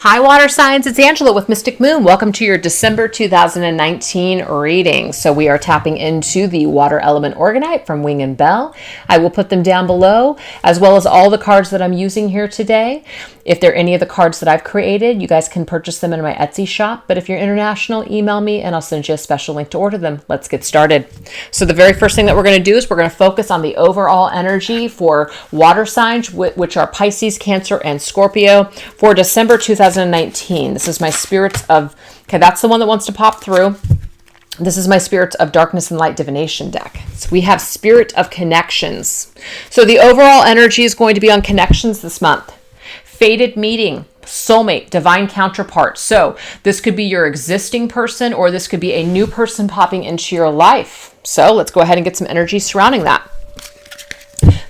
Hi, water signs. It's Angela with Mystic Moon. Welcome to your December 2019 reading. So we are tapping into the water element organite from Wing and Bell. I will put them down below, as well as all the cards that I'm using here today. If they're any of the cards that I've created, you guys can purchase them in my Etsy shop. But if you're international, email me and I'll send you a special link to order them. Let's get started. So the very first thing that we're going to do is we're going to focus on the overall energy for water signs, which are Pisces, Cancer, and Scorpio for December 2019. This is my Spirits of, okay, that's the one that wants to pop through. This is my Spirits of Darkness and Light Divination deck. So we have Spirit of Connections. So the overall energy is going to be on connections this month. Fated meeting, soulmate, divine counterpart. So this could be your existing person or this could be a new person popping into your life. So let's go ahead and get some energy surrounding that.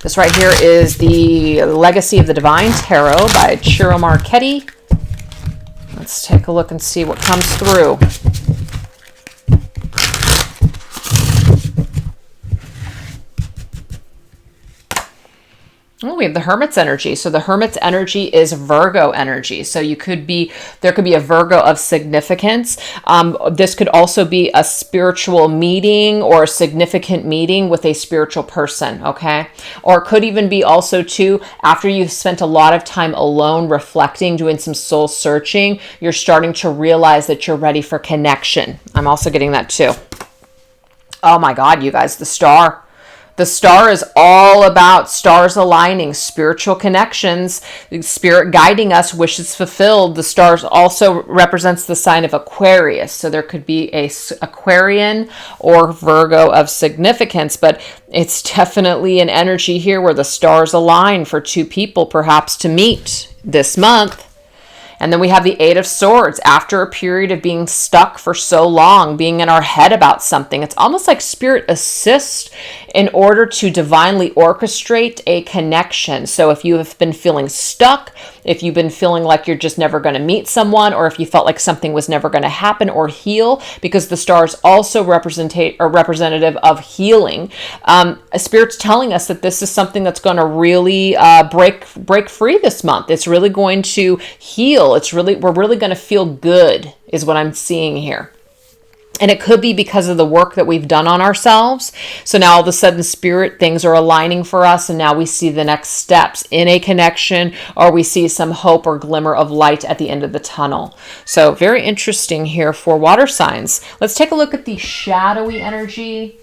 This right here is the Legacy of the Divine Tarot by Chiro Marchetti. Let's take a look and see what comes through. Oh, we have the Hermit's energy. So the Hermit's energy is Virgo energy. So there could be a Virgo of significance. This could also be a spiritual meeting or a significant meeting with a spiritual person, okay? Or it could even be also too, after you've spent a lot of time alone reflecting, doing some soul searching, you're starting to realize that you're ready for connection. I'm also getting that too. Oh my God, you guys, the Star. The Star is all about stars aligning, spiritual connections, spirit guiding us, wishes fulfilled. The Stars also represents the sign of Aquarius. So there could be a Aquarian or Virgo of significance, but it's definitely an energy here where the stars align for two people perhaps to meet this month. And then we have the Eight of Swords. After a period of being stuck for so long, being in our head about something, it's almost like Spirit assists in order to divinely orchestrate a connection. So if you have been feeling stuck, if you've been feeling like you're just never going to meet someone, or if you felt like something was never going to happen or heal, because the stars also are representative of healing. Spirit's telling us that this is something that's going to really break free this month. It's really going to heal. We're really going to feel good is what I'm seeing here. And it could be because of the work that we've done on ourselves. So now all of a sudden, Spirit, things are aligning for us. And now we see the next steps in a connection, or we see some hope or glimmer of light at the end of the tunnel. So very interesting here for water signs. Let's take a look at the shadowy energy.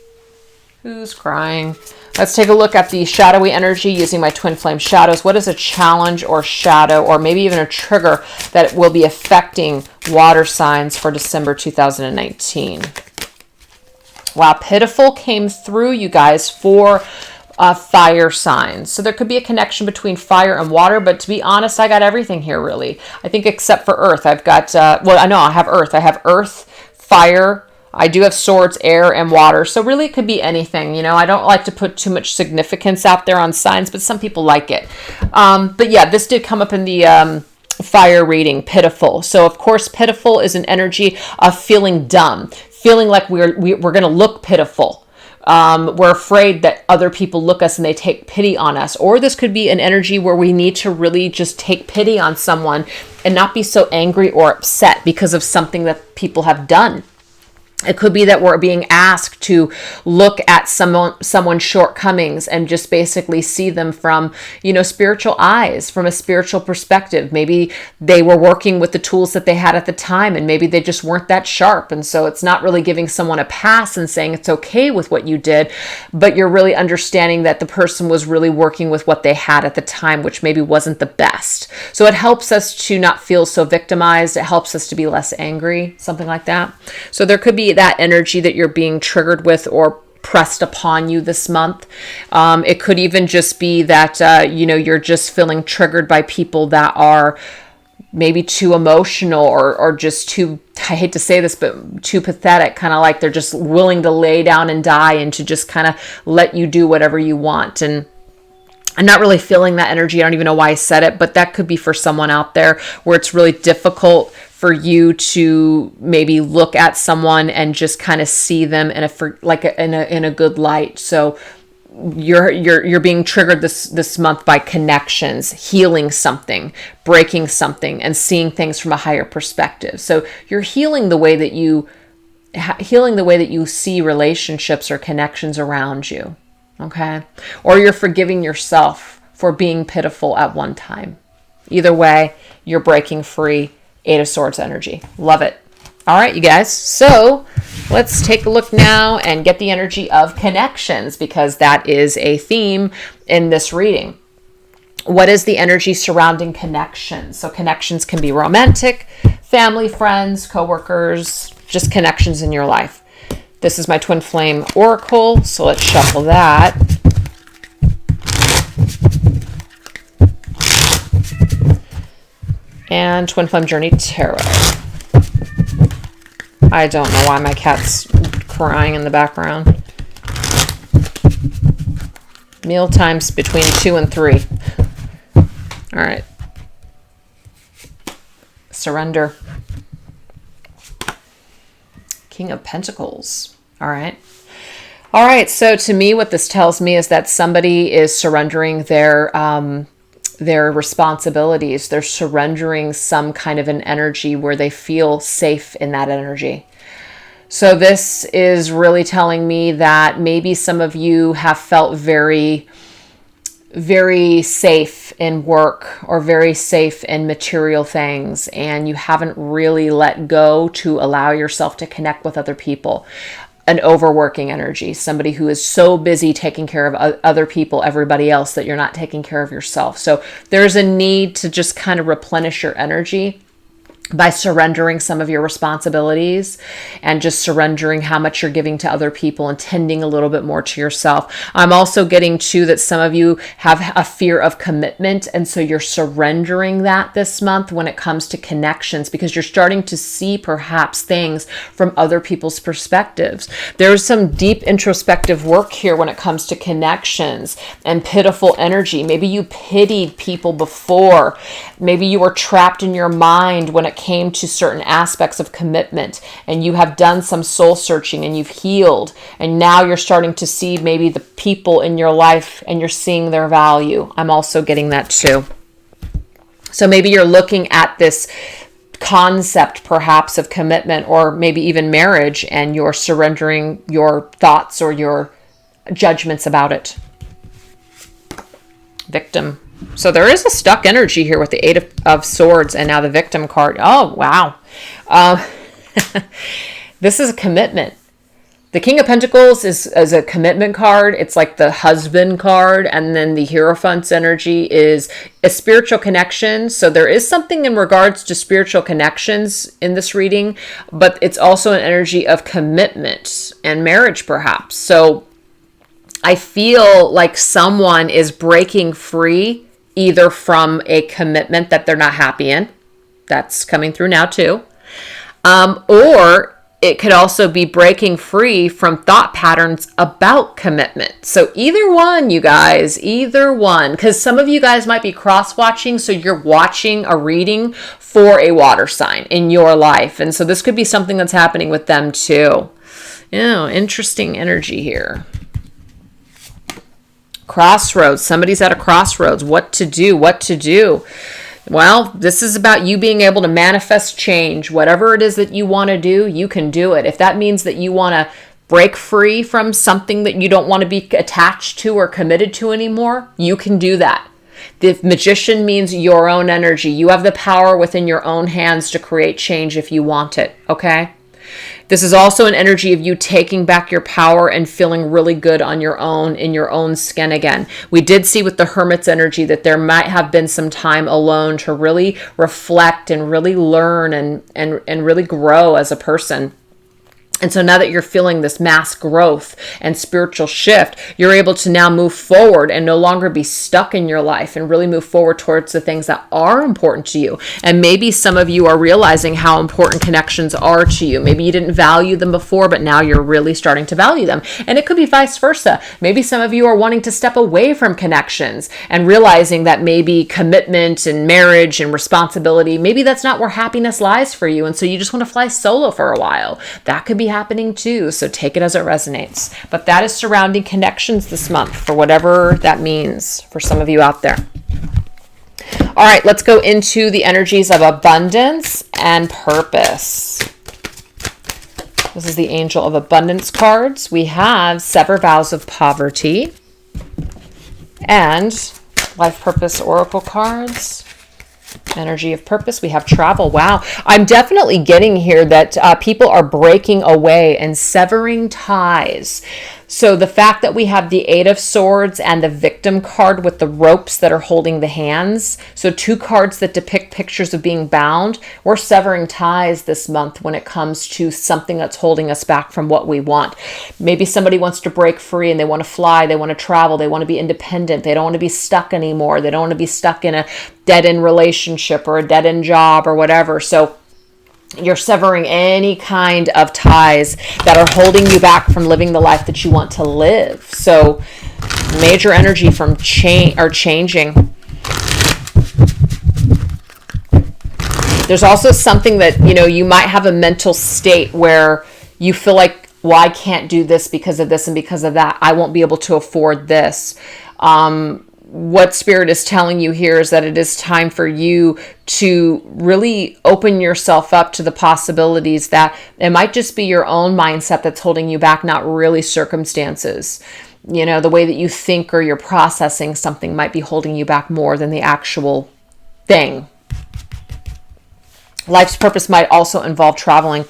Who's crying? Let's take a look at the shadowy energy using my twin flame shadows. What is a challenge or shadow or maybe even a trigger that will be affecting water signs for December 2019? Wow, pitiful came through, you guys, for fire signs. So there could be a connection between fire and water, but to be honest, I got everything here really. I think except for earth. I've got, I have earth. I have earth, fire, I do have swords, air, and water. So really it could be anything. You know, I don't like to put too much significance out there on signs, but some people like it. But yeah, this did come up in the fire reading, pitiful. So of course, pitiful is an energy of feeling dumb, feeling like we're going to look pitiful. We're afraid that other people look us and they take pity on us. Or this could be an energy where we need to really just take pity on someone and not be so angry or upset because of something that people have done. It could be that we're being asked to look at someone's shortcomings and just basically see them from, spiritual eyes, from a spiritual perspective. Maybe they were working with the tools that they had at the time and maybe they just weren't that sharp. And so it's not really giving someone a pass and saying it's okay with what you did, but you're really understanding that the person was really working with what they had at the time, which maybe wasn't the best. So it helps us to not feel so victimized. It helps us to be less angry, something like that. So there could be that energy that you're being triggered with or pressed upon you this month. It could even just be that, you're just feeling triggered by people that are maybe too emotional or just too, I hate to say this, but too pathetic, kind of like they're just willing to lay down and die and to just kind of let you do whatever you want. And I'm not really feeling that energy. I don't even know why I said it, but that could be for someone out there where it's really difficult for you to maybe look at someone and just kind of see them in a good light. So you're being triggered this month by connections, healing something, breaking something, and seeing things from a higher perspective. So you're healing the way that you see relationships or connections around you. Okay? Or you're forgiving yourself for being pitiful at one time. Either way, you're breaking free. 8 of Swords energy. Love it. All right, you guys. So let's take a look now and get the energy of connections, because that is a theme in this reading. What is the energy surrounding connections? So connections can be romantic, family, friends, coworkers, just connections in your life. This is my Twin Flame Oracle, so let's shuffle that. And Twin Flame Journey Tarot. I don't know why my cat's crying in the background. Meal times between 2 and 3. All right. Surrender. King of Pentacles. All right. All right. So to me, what this tells me is that somebody is surrendering their responsibilities. They're surrendering some kind of an energy where they feel safe in that energy. So this is really telling me that maybe some of you have felt very, very safe in work or very safe in material things, and you haven't really let go to allow yourself to connect with other people. An overworking energy, somebody who is so busy taking care of other people, everybody else, that you're not taking care of yourself. So there's a need to just kind of replenish your energy by surrendering some of your responsibilities and just surrendering how much you're giving to other people and tending a little bit more to yourself. I'm also getting to that some of you have a fear of commitment, and so you're surrendering that this month when it comes to connections, because you're starting to see perhaps things from other people's perspectives. There's some deep introspective work here when it comes to connections and pitiful energy. Maybe you pitied people before. Maybe you were trapped in your mind when it came to certain aspects of commitment, and you have done some soul searching and you've healed, and now you're starting to see maybe the people in your life and you're seeing their value. I'm also getting that too. So maybe you're looking at this concept perhaps of commitment or maybe even marriage, and you're surrendering your thoughts or your judgments about it. Victim. So there is a stuck energy here with the 8 of Swords and now the Victim card. Oh, wow. This is a commitment. The King of Pentacles is a commitment card. It's like the husband card. And then the Hierophant's energy is a spiritual connection. So there is something in regards to spiritual connections in this reading, but it's also an energy of commitment and marriage perhaps. So I feel like someone is breaking free either from a commitment that they're not happy in. That's coming through now too. Or it could also be breaking free from thought patterns about commitment. So either one, you guys, either one, because some of you guys might be cross-watching. So you're watching a reading for a water sign in your life. And so this could be something that's happening with them too. Interesting energy here. Crossroads. Somebody's at a crossroads. What to do? Well, this is about you being able to manifest change. Whatever it is that you want to do, you can do it. If that means that you want to break free from something that you don't want to be attached to or committed to anymore, you can do that. The Magician means your own energy. You have the power within your own hands to create change if you want it, okay? This is also an energy of you taking back your power and feeling really good on your own, in your own skin again. We did see with the Hermit's energy that there might have been some time alone to really reflect and really learn and really grow as a person. And so now that you're feeling this mass growth and spiritual shift, you're able to now move forward and no longer be stuck in your life and really move forward towards the things that are important to you. And maybe some of you are realizing how important connections are to you. Maybe you didn't value them before, but now you're really starting to value them. And it could be vice versa. Maybe some of you are wanting to step away from connections and realizing that maybe commitment and marriage and responsibility, maybe that's not where happiness lies for you. And so you just want to fly solo for a while. That could be happening too. So take it as it resonates. But that is surrounding connections this month, for whatever that means for some of you out there. All right, let's go into the energies of abundance and purpose. This is the Angel of Abundance cards. We have Sever Vows of Poverty and Life Purpose Oracle cards. Energy of purpose. We have travel. Wow. I'm definitely getting here that people are breaking away and severing ties. So the fact that we have the Eight of Swords and the Victim card with the ropes that are holding the hands. So two cards that depict pictures of being bound. We're severing ties this month when it comes to something that's holding us back from what we want. Maybe somebody wants to break free and they want to fly. They want to travel. They want to be independent. They don't want to be stuck anymore. They don't want to be stuck in a dead-end relationship or a dead-end job or whatever. So you're severing any kind of ties that are holding you back from living the life that you want to live. So major energy from changing. There's also something that, you might have a mental state where you feel like, well, I can't do this because of this and because of that. I won't be able to afford this. What Spirit is telling you here is that it is time for you to really open yourself up to the possibilities that it might just be your own mindset that's holding you back, not really circumstances. The way that you think or you're processing something might be holding you back more than the actual thing. Life's purpose might also involve traveling.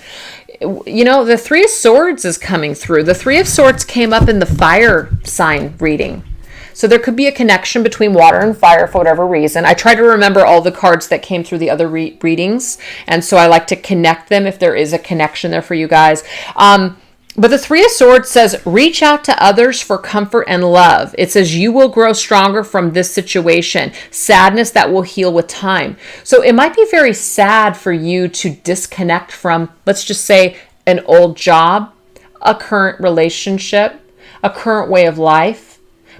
The Three of Swords is coming through. The Three of Swords came up in the fire sign reading. So there could be a connection between water and fire for whatever reason. I try to remember all the cards that came through the other readings. And so I like to connect them if there is a connection there for you guys. But the Three of Swords says, reach out to others for comfort and love. It says you will grow stronger from this situation. Sadness that will heal with time. So it might be very sad for you to disconnect from, let's just say, an old job, a current relationship, a current way of life.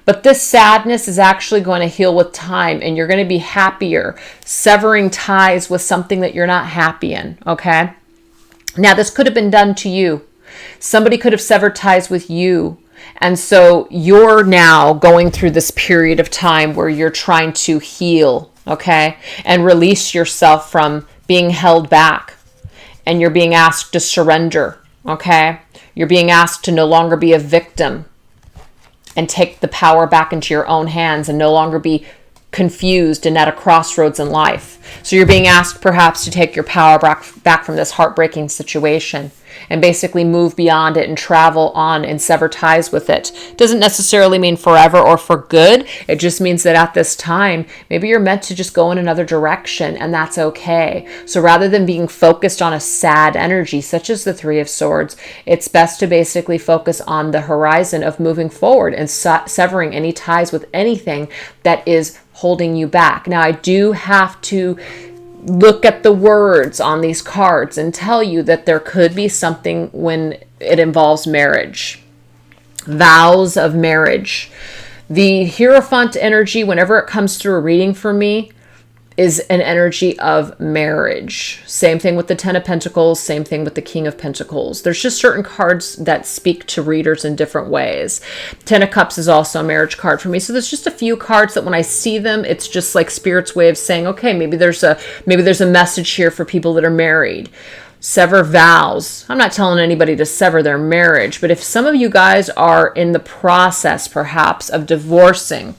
But this sadness is actually going to heal with time, and you're going to be happier severing ties with something that you're not happy in, okay? Now, this could have been done to you. Somebody could have severed ties with you. And so you're now going through this period of time where you're trying to heal, okay? And release yourself from being held back. And you're being asked to surrender, okay? You're being asked to no longer be a victim and take the power back into your own hands and no longer be confused and at a crossroads in life. So you're being asked perhaps to take your power back from this heartbreaking situation and basically move beyond it and travel on and sever ties with it. Doesn't necessarily mean forever or for good. It just means that at this time, maybe you're meant to just go in another direction, and that's okay. So rather than being focused on a sad energy, such as the Three of Swords, it's best to basically focus on the horizon of moving forward and severing any ties with anything that is holding you back. Now, I do have to look at the words on these cards and tell you that there could be something when it involves marriage, vows of marriage. The Hierophant energy, whenever it comes through a reading for me, is an energy of marriage. Same thing with the Ten of Pentacles, same thing with the King of Pentacles. There's just certain cards that speak to readers in different ways. Ten of Cups is also a marriage card for me. So there's just a few cards that when I see them, it's just like Spirit's way of saying, okay, maybe there's a message here for people that are married. Sever vows. I'm not telling anybody to sever their marriage, but if some of you guys are in the process perhaps of divorcing,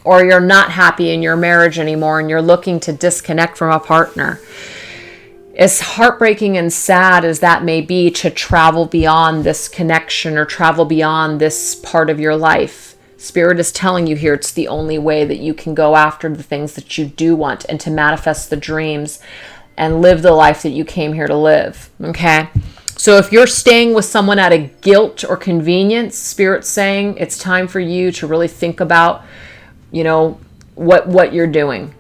or you're not happy in your marriage anymore and you're looking to disconnect from a partner, as heartbreaking and sad as that may be to travel beyond this connection or travel beyond this part of your life, Spirit is telling you here it's the only way that you can go after the things that you do want and to manifest the dreams and live the life that you came here to live, okay? So if you're staying with someone out of guilt or convenience, Spirit's saying it's time for you to really think about what you're doing.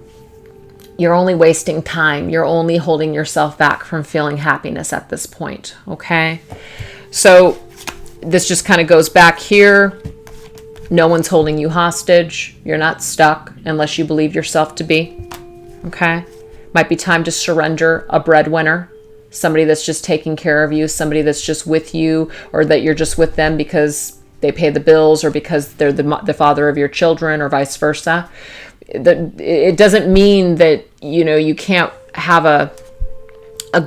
You're only wasting time. You're only holding yourself back from feeling happiness at this point. Okay. So this just kind of goes back here. No one's holding you hostage. You're not stuck unless you believe yourself to be. Okay. Might be time to surrender a breadwinner somebody that's just taking care of you, somebody that's just with you, or that you're just with them because they pay the bills or because they're the father of your children, or vice versa. It doesn't mean that, you can't have a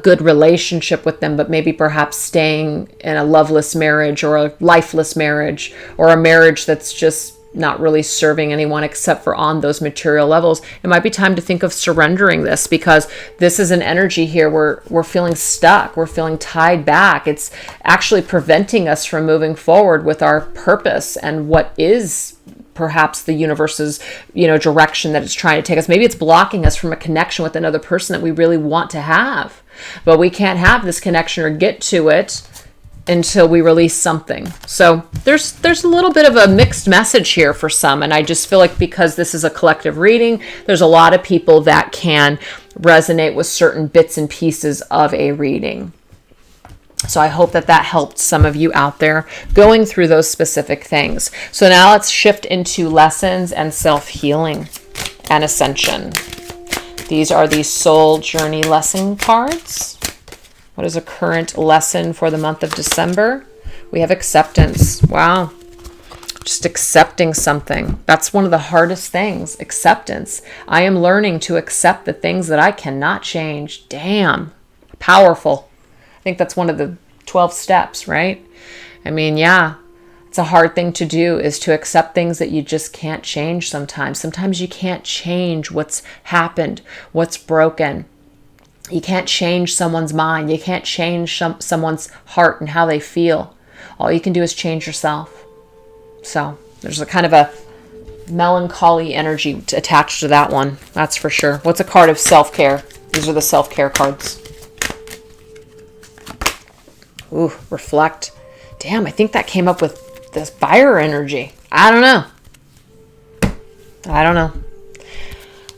good relationship with them, but maybe perhaps staying in a loveless marriage or a lifeless marriage, or a marriage that's just not really serving anyone except for on those material levels. It might be time to think of surrendering this, because this is an energy here where we're feeling stuck, we're feeling tied back. It's actually preventing us from moving forward with our purpose and what is perhaps the universe's, direction that it's trying to take us. Maybe it's blocking us from a connection with another person that we really want to have, but we can't have this connection or get to it until we release something. So there's a little bit of a mixed message here for some, and I just feel like because this is a collective reading, there's a lot of people that can resonate with certain bits and pieces of a reading. So I hope that helped some of you out there going through those specific things. So now let's shift into lessons and self-healing and ascension. These are the soul journey lesson cards. What is a current lesson for the month of December? We have acceptance. Wow. Just accepting something. That's one of the hardest things, acceptance. I am learning to accept the things that I cannot change. Damn. Powerful. I think that's one of the 12 steps, right? I mean, yeah, it's a hard thing to do, is to accept things that you just can't change sometimes. Sometimes you can't change what's happened, what's broken. You can't change someone's mind. You can't change someone's heart and how they feel. All you can do is change yourself. So there's a kind of a melancholy energy attached to that one. That's for sure. What's a card of self-care? These are the self-care cards. Ooh, reflect. Damn, I think that came up with this fire energy. I don't know.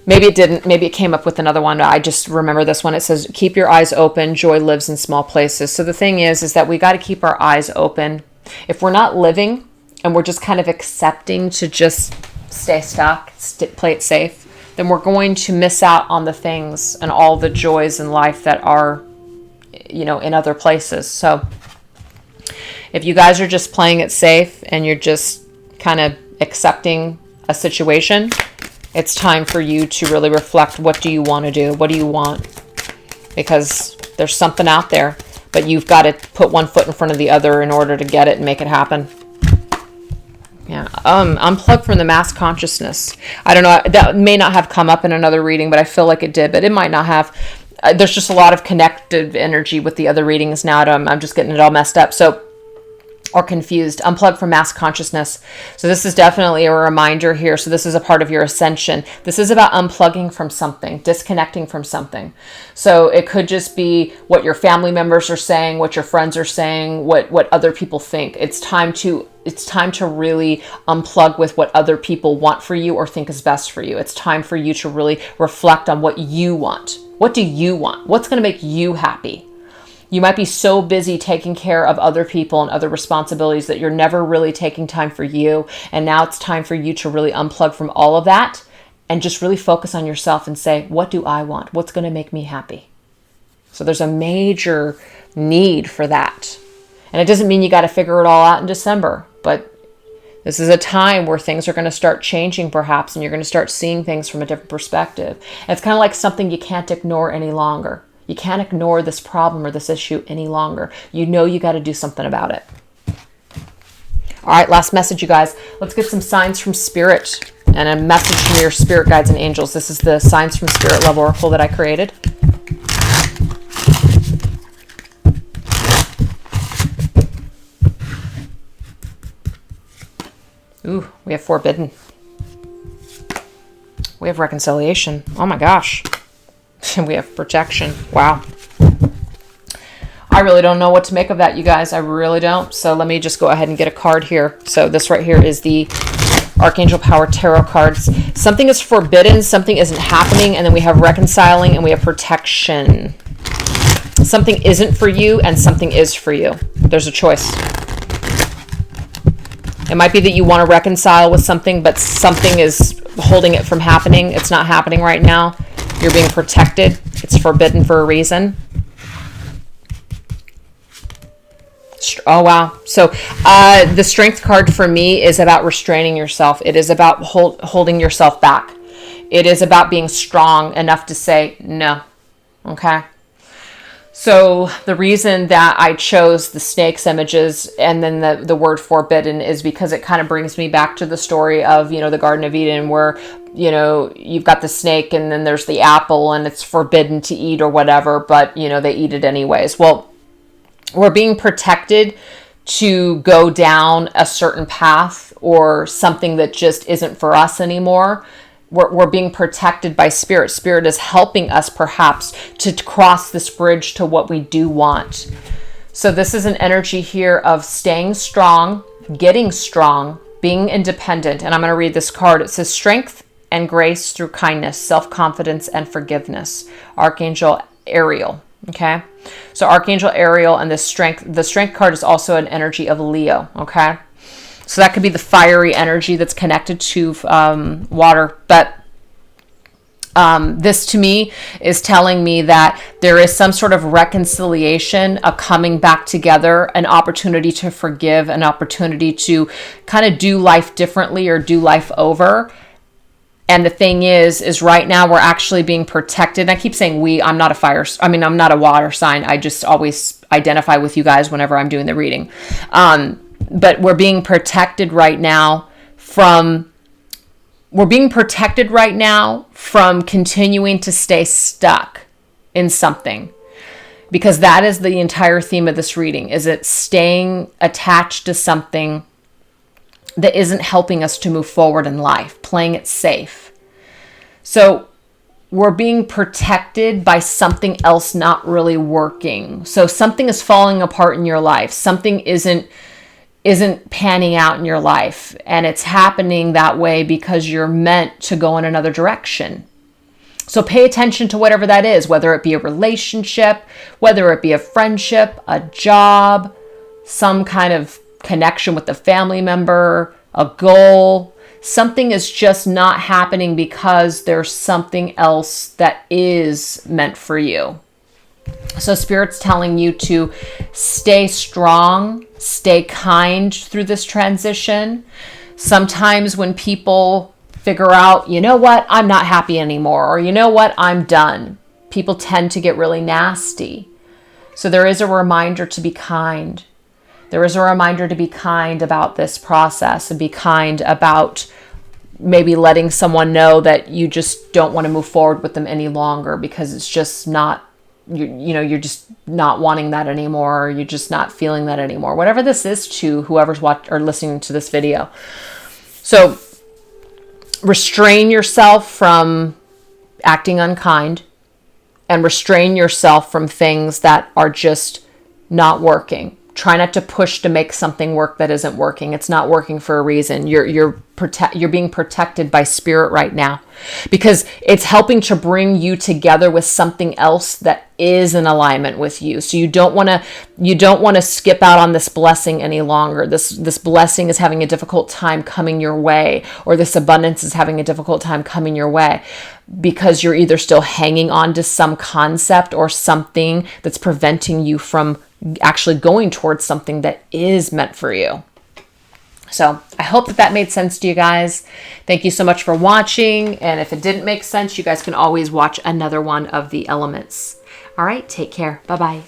Maybe it didn't. Maybe it came up with another one. I just remember this one. It says, keep your eyes open. Joy lives in small places. So the thing is that we got to keep our eyes open. If we're not living and we're just kind of accepting to just stay stuck, play it safe, then we're going to miss out on the things and all the joys in life that are, in other places. So if you guys are just playing it safe and you're just kind of accepting a situation, it's time for you to really reflect. What do you want to do? What do you want? Because there's something out there, but you've got to put one foot in front of the other in order to get it and make it happen. Yeah. Unplug from the mass consciousness. I don't know. That may not have come up in another reading, but I feel like it did, but it might not have. There's just a lot of connected energy with the other readings now. I'm just getting it all messed up. Or confused. Unplug from mass consciousness. So this is definitely a reminder here. So this is a part of your ascension. This is about unplugging from something, disconnecting from something. So it could just be what your family members are saying, what your friends are saying, what other people think. It's time to really unplug with what other people want for you or think is best for you. It's time for you to really reflect on what you want. What do you want? What's going to make you happy? You might be so busy taking care of other people and other responsibilities that you're never really taking time for you. And now it's time for you to really unplug from all of that and just really focus on yourself and say, what do I want? What's going to make me happy? So there's a major need for that. And it doesn't mean you got to figure it all out in December, but this is a time where things are going to start changing perhaps, and you're going to start seeing things from a different perspective. And it's kind of like something you can't ignore any longer. You can't ignore this problem or this issue any longer. You know you got to do something about it. All right, last message, you guys. Let's get some signs from Spirit and a message from your spirit guides and angels. This is the Signs from Spirit Love Oracle that I created. Ooh, we have forbidden. We have reconciliation. Oh my gosh. We have protection. Wow. I really don't know what to make of that, you guys. I really don't. So let me just go ahead and get a card here. So this right here is the Archangel Power Tarot cards. Something is forbidden, something isn't happening, and then we have reconciling and we have protection. Something isn't for you and something is for you. There's a choice. It might be that you want to reconcile with something, but something is holding it from happening. It's not happening right now. You're being protected. It's forbidden for a reason. Oh, wow. So the strength card for me is about restraining yourself. It is about holding yourself back. It is about being strong enough to say no. Okay. So the reason that I chose the snakes images and then the word forbidden is because it kind of brings me back to the story of, the Garden of Eden, where, you've got the snake and then there's the apple and it's forbidden to eat or whatever, but, they eat it anyways. Well, we're being protected to go down a certain path or something that just isn't for us anymore. We're being protected by Spirit. Spirit is helping us perhaps to cross this bridge to what we do want. So this is an energy here of staying strong, getting strong, being independent. And I'm going to read this card. It says strength and grace through kindness, self-confidence, and forgiveness. Archangel Ariel. Okay. So Archangel Ariel and the strength card is also an energy of Leo. Okay. So that could be the fiery energy that's connected to water. But this to me is telling me that there is some sort of reconciliation, a coming back together, an opportunity to forgive, an opportunity to kind of do life differently or do life over. And the thing is right now we're actually being protected. And I keep saying I'm not a water sign. I just always identify with you guys whenever I'm doing the reading. But we're being protected right now from continuing to stay stuck in something, because that is the entire theme of this reading. Is it staying attached to something that isn't helping us to move forward in life, playing it safe. So we're being protected by something else not really working. So something is falling apart in your life. Something isn't panning out in your life, and it's happening that way because you're meant to go in another direction. So pay attention to whatever that is, whether it be a relationship, whether it be a friendship, a job, some kind of connection with a family member, a goal. Something is just not happening because there's something else that is meant for you. So Spirit's telling you to stay strong, stay kind through this transition. Sometimes when people figure out, you know what, I'm not happy anymore, or you know what, I'm done, people tend to get really nasty. So there is a reminder to be kind. There is a reminder to be kind about this process and be kind about maybe letting someone know that you just don't want to move forward with them any longer because it's just not, you're just not wanting that anymore. Or you're just not feeling that anymore. Whatever this is to whoever's watching or listening to this video. So restrain yourself from acting unkind and restrain yourself from things that are just not working. Try not to push to make something work that isn't working. It's not working for a reason. You're being protected by Spirit right now because it's helping to bring you together with something else that is in alignment with you. So you don't want to skip out on this blessing any longer. This blessing is having a difficult time coming your way, or this abundance is having a difficult time coming your way because you're either still hanging on to some concept or something that's preventing you from actually going towards something that is meant for you. So I hope that made sense to you guys. Thank you so much for watching. And if it didn't make sense, you guys can always watch another one of the elements. All right, take care. Bye-bye.